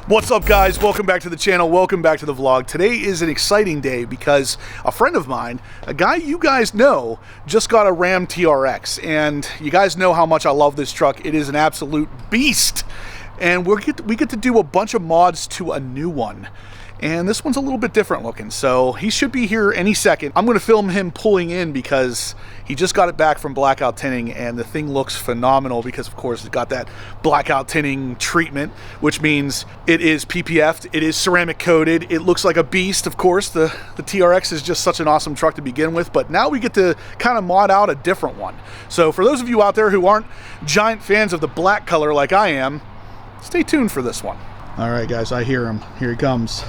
What's up, guys? Welcome back to the channel. Welcome back to the vlog. Today is an exciting day because a friend of mine, a guy you guys know, just got a RAM TRX, and you guys know how much I love this truck. It is an absolute beast, and we get to do a bunch of mods to a new one. And this one's a little bit different looking, so he should be here any second. I'm going to film him pulling in because he just got it back from blackout tinting, and the thing looks phenomenal because, of course, it's got that blackout tinting treatment, which means it is PPF'd, it is ceramic coated, it looks like a beast. Of course, the TRX is just such an awesome truck to begin with, but now we get to kind of mod out a different one. So for those of you out there who aren't giant fans of the black color like I am, stay tuned for this one. All right, guys, I hear him. Here he comes.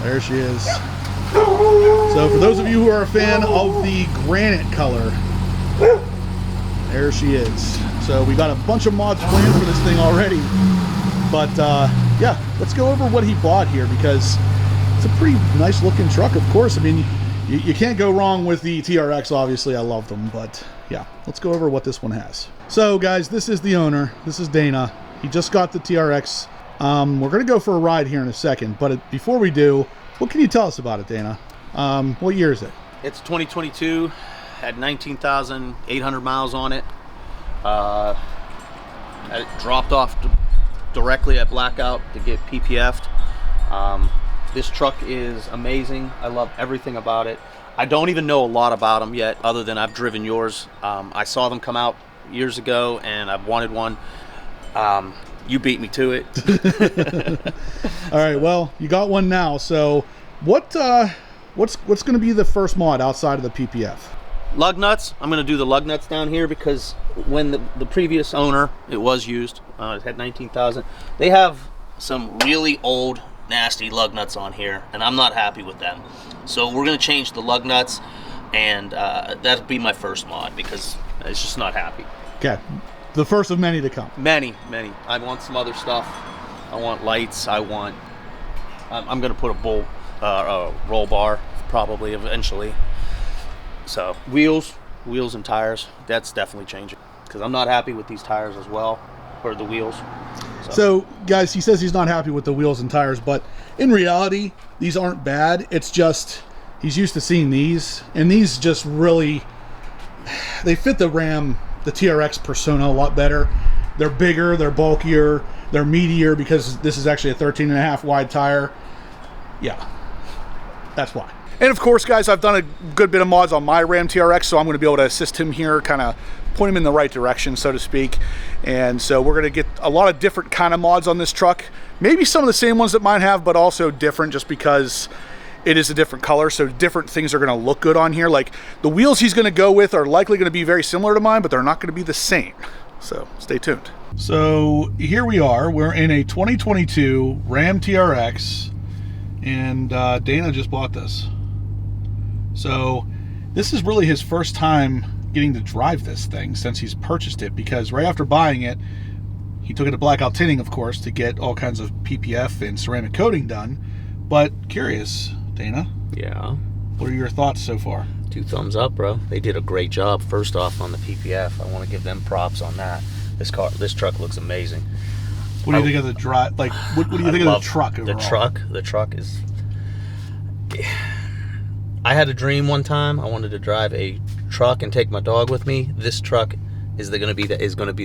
There she is. So for those of you who are a fan of the granite color, there she is. So we got a bunch of mods planned for this thing already. But yeah, let's go over what he bought here because it's a pretty nice looking truck, of course. I mean, you can't go wrong with the TRX, obviously. I love them, but yeah, let's go over what this one has. So guys, this is the owner. This is Dana. He just got the TRX. We're going to go for a ride here in a second, but before we do, what can you tell us about it, Dana? What year is it? It's 2022, had 19,800 miles on it. It dropped off directly at blackout to get PPF'd. This truck is amazing. I love everything about it. I don't even know a lot about them yet, other than I've driven yours. I saw them come out years ago, and I've wanted one. You beat me to it. All right, well, you got one now. So what's going to be the first mod outside of the PPF? Lug nuts. I'm going to do the lug nuts down here because when the previous owner, it was used, it had 19,000. They have some really old, nasty lug nuts on here, and I'm not happy with them. So we're going to change the lug nuts, and that'll be my first mod because it's just not happy. Okay. The first of many to come. Many. I want some other stuff. I want lights. I'm going to put a roll bar probably eventually. So wheels and tires. That's definitely changing because I'm not happy with these tires as well, or the wheels. So guys, he says he's not happy with the wheels and tires, but in reality, these aren't bad. It's just he's used to seeing these, and these just really they fit the TRX persona a lot better. They're bigger, they're bulkier, they're meatier because this is actually a 13.5 wide tire. Yeah, that's why. And of course, guys, I've done a good bit of mods on my RAM TRX, so I'm going to be able to assist him here, kind of point him in the right direction, so to speak. And so we're going to get a lot of different kind of mods on this truck. Maybe some of the same ones that mine have, but also different just because it is a different color, so different things are going to look good on here. Like the wheels he's going to go with are likely going to be very similar to mine, but they're not going to be the same. So stay tuned. So here we are. We're in a 2022 RAM TRX, and Dana just bought this. So this is really his first time getting to drive this thing since he's purchased it, because right after buying it, he took it to blackout tinting, of course, to get all kinds of PPF and ceramic coating done. But curious, Dana. Yeah. What are your thoughts so far? 2 thumbs up, bro. They did a great job. First off, on the PPF, I want to give them props on that. This truck looks amazing. What do you think of the drive? Like, what do you think of the truck overall? The truck is. I had a dream one time. I wanted to drive a truck and take my dog with me. This truck is going to be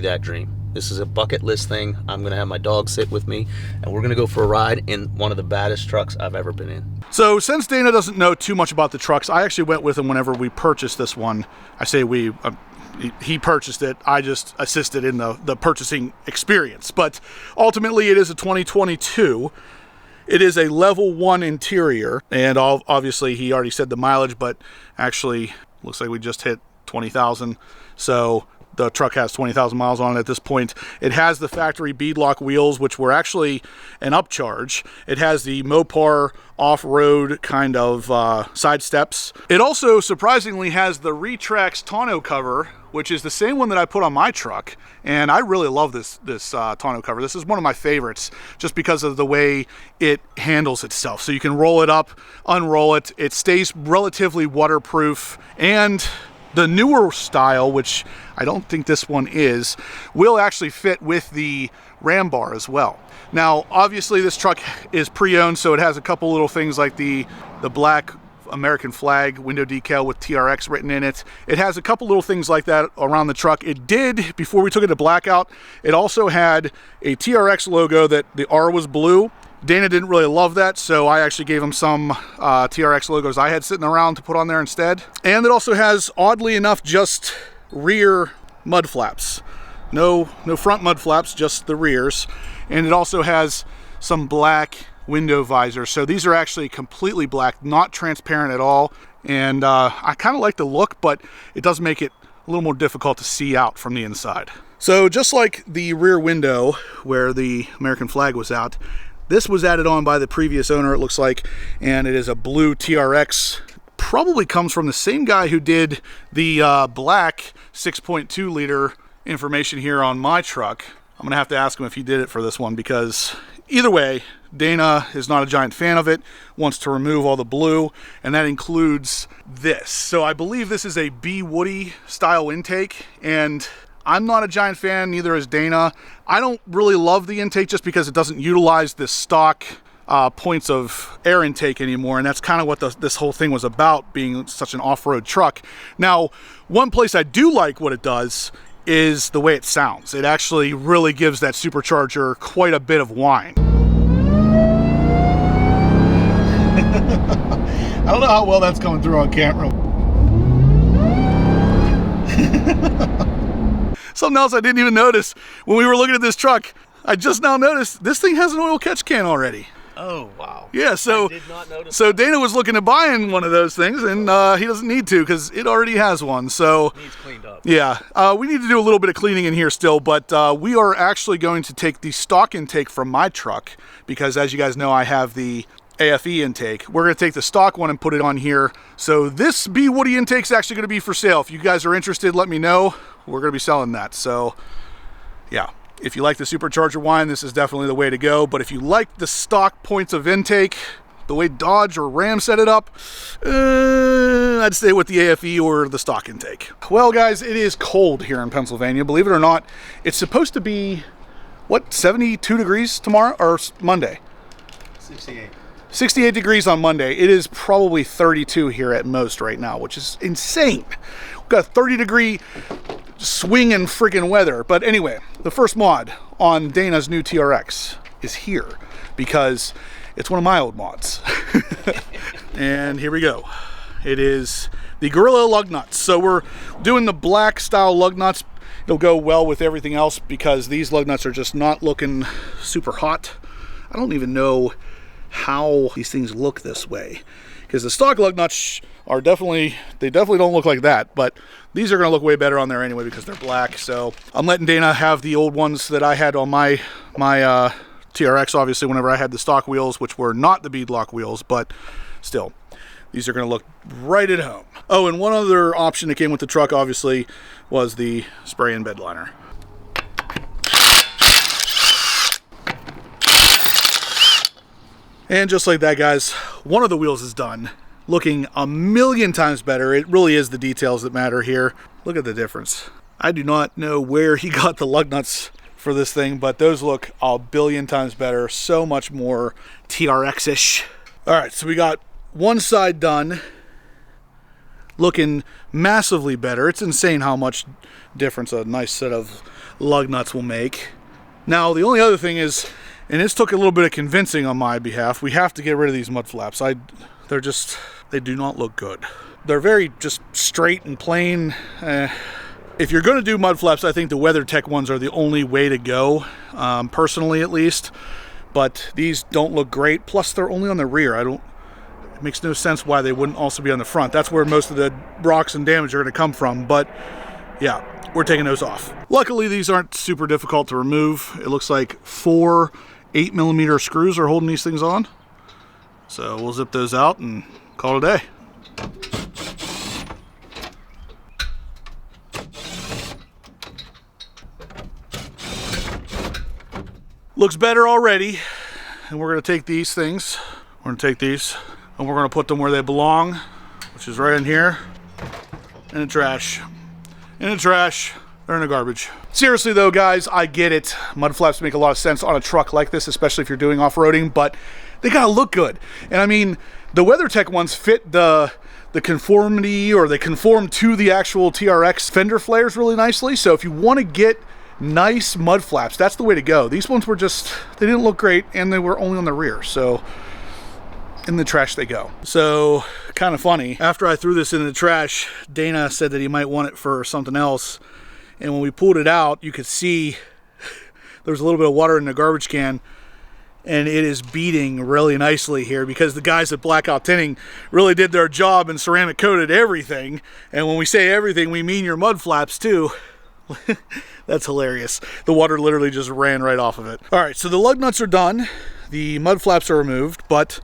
that dream. This is a bucket list thing. I'm going to have my dog sit with me, and we're going to go for a ride in one of the baddest trucks I've ever been in. So since Dana doesn't know too much about the trucks, I actually went with him whenever we purchased this one. I say we, he purchased it. I just assisted in the purchasing experience. But ultimately, it is a 2022. It is a level 1 interior, and obviously he already said the mileage, but actually looks like we just hit 20,000. So the truck has 20,000 miles on it at this point. It has the factory beadlock wheels, which were actually an upcharge. It has the Mopar off-road kind of side steps. It also surprisingly has the Retrax tonneau cover, which is the same one that I put on my truck. And I really love this tonneau cover. This is one of my favorites just because of the way it handles itself. So you can roll it up, unroll it. It stays relatively waterproof, and The newer style, which I don't think this one is, will actually fit with the RAM bar as well. Now, obviously this truck is pre-owned, so it has a couple little things like the black American flag window decal with TRX written in it. It has a couple little things like that around the truck. It did, before we took it to blackout, it also had a TRX logo that the R was blue. Dana didn't really love that, so I actually gave him some TRX logos I had sitting around to put on there instead. And it also has, oddly enough, just rear mud flaps. No front mud flaps, just the rears. And it also has some black window visors. So these are actually completely black, not transparent at all. And I kind of like the look, but it does make it a little more difficult to see out from the inside. So just like the rear window where the American flag was out, this was added on by the previous owner, it looks like, and it is a blue TRX. Probably comes from the same guy who did the black 6.2 liter information here on my truck. I'm gonna have to ask him if he did it for this one, because either way, Dana is not a giant fan of it, wants to remove all the blue, and that includes this. So I believe this is a B Woody style intake, and I'm not a giant fan, neither is Dana. I don't really love the intake just because it doesn't utilize the stock points of air intake anymore, and that's kind of what this whole thing was about, being such an off-road truck. Now, one place I do like what it does is the way it sounds. It actually really gives that supercharger quite a bit of whine. I don't know how well that's coming through on camera. Something else I didn't even notice when we were looking at this truck, I just now noticed this thing has an oil catch can already. Oh, wow. Yeah, so, I did not notice so Dana was looking at buying one of those things, and he doesn't need to because it already has one. So it needs cleaned up. Yeah, we need to do a little bit of cleaning in here still, but we are actually going to take the stock intake from my truck because, as you guys know, I have the AFE intake. We're going to take the stock one and put it on here. So this B Woody intake is actually going to be for sale. If you guys are interested, let me know. We're going to be selling that. So yeah, if you like the supercharger whine, this is definitely the way to go. But if you like the stock points of intake, the way Dodge or Ram set it up, I'd stay with the AFE or the stock intake. Well, guys, it is cold here in Pennsylvania. Believe it or not, it's supposed to be, what, 72 degrees tomorrow or Monday? 68. 68 degrees on Monday. It is probably 32 here at most right now, which is insane. We've got 30-degree swinging freaking weather. But anyway, the first mod on Dana's new TRX is here because it's one of my old mods. And here we go. It is the Gorilla lug nuts. So we're doing the black style lug nuts. It'll go well with everything else because these lug nuts are just not looking super hot. I don't even know how these things look this way, because the stock lug nuts are definitely don't look like that, but these are going to look way better on there anyway because they're black. So I'm letting Dana have the old ones that I had on my TRX, obviously, whenever I had the stock wheels, which were not the beadlock wheels, but still, these are going to look right at home. Oh, and one other option that came with the truck, obviously, was the spray and bed liner. And just like that, guys, one of the wheels is done, looking a million times better. It really is the details that matter here. Look at the difference. I do not know where he got the lug nuts for this thing, but those look a billion times better. So much more TRX-ish. All right, so we got one side done, looking massively better. It's insane how much difference a nice set of lug nuts will make. Now, the only other thing is, and this took a little bit of convincing on my behalf, we have to get rid of these mud flaps. They do not look good. They're very just straight and plain. If you're going to do mud flaps, I think the WeatherTech ones are the only way to go, personally at least. But these don't look great. Plus, they're only on the rear. It makes no sense why they wouldn't also be on the front. That's where most of the rocks and damage are going to come from. But yeah, we're taking those off. Luckily, these aren't super difficult to remove. It looks like 4 8mm screws are holding these things on. So we'll zip those out and call it a day. Looks better already. And we're going to take these things. We're going to take these and we're going to put them where they belong, which is right in here. In the trash. In the trash. They're in the garbage. Seriously though, guys, I get it. Mud flaps make a lot of sense on a truck like this, especially if you're doing off-roading, but they gotta look good. And I mean, the WeatherTech ones fit the conformity, or they conform to the actual TRX fender flares really nicely. So if you want to get nice mud flaps, that's the way to go. These ones were just, they didn't look great, and they were only on the rear. So in the trash they go. So kind of funny, after I threw this in the trash, Dana said that he might want it for something else. And when we pulled it out, you could see there was a little bit of water in the garbage can, and it is beading really nicely here because the guys at Blackout Tinting really did their job and ceramic coated everything. And when we say everything, we mean your mud flaps too. That's hilarious. The water literally just ran right off of it. All right, so the lug nuts are done. The mud flaps are removed, but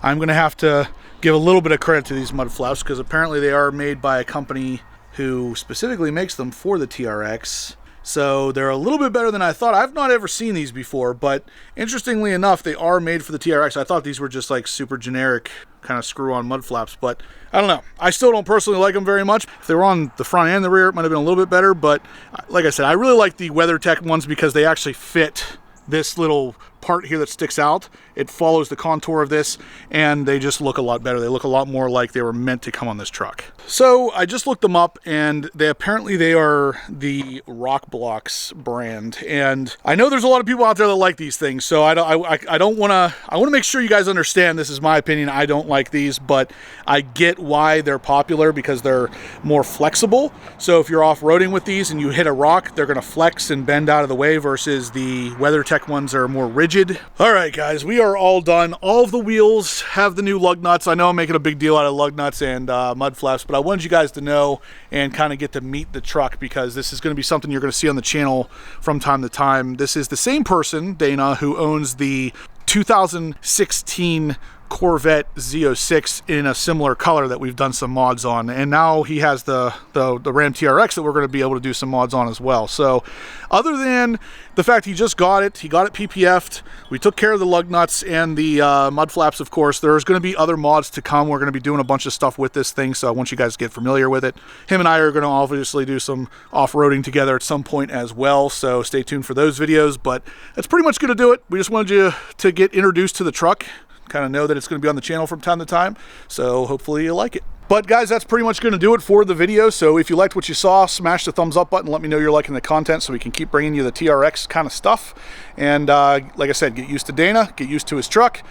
I'm gonna have to give a little bit of credit to these mud flaps because apparently they are made by a company who specifically makes them for the TRX. So they're a little bit better than I thought. I've not ever seen these before, but interestingly enough, they are made for the TRX. I thought these were just like super generic kind of screw-on mud flaps, but I don't know. I still don't personally like them very much. If they were on the front and the rear, it might have been a little bit better, but like I said, I really like the WeatherTech ones because they actually fit this little part here that sticks out. It follows the contour of this, and they just look a lot better. They look a lot more like they were meant to come on this truck. So I just looked them up, and they are the Rock Blocks brand. And I know there's a lot of people out there that like these things, so I want to make sure you guys understand this is my opinion. I don't like these, but I get why they're popular because they're more flexible. So if you're off-roading with these and you hit a rock, they're going to flex and bend out of the way versus the WeatherTech ones are more rigid. All right, guys, we are all done. All of the wheels have the new lug nuts. I know I'm making a big deal out of lug nuts and mud flaps, but I wanted you guys to know and kind of get to meet the truck because this is going to be something you're going to see on the channel from time to time. This is the same person, Dana, who owns the 2016 Corvette Z06 in a similar color that we've done some mods on, and now he has the RAM TRX that we're going to be able to do some mods on as well. So other than the fact he just got it, he got it PPF'd, we took care of the lug nuts and the mud flaps, of course. There's going to be other mods to come. We're going to be doing a bunch of stuff with this thing, so I want you guys to get familiar with it. Him and I are going to obviously do some off-roading together at some point as well, so stay tuned for those videos, but that's pretty much going to do it. We just wanted you to get introduced to the truck, kind of know that it's going to be on the channel from time to time, so hopefully you like it. But guys, that's pretty much going to do it for the video. So if you liked what you saw, smash the thumbs up button, let me know you're liking the content so we can keep bringing you the TRX kind of stuff. And like I said, get used to Dana, get used to his truck.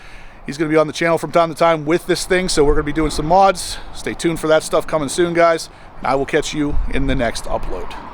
He's going to be on the channel from time to time with this thing, so we're going to be doing some mods. Stay tuned for that stuff coming soon, guys, and I will catch you in the next upload.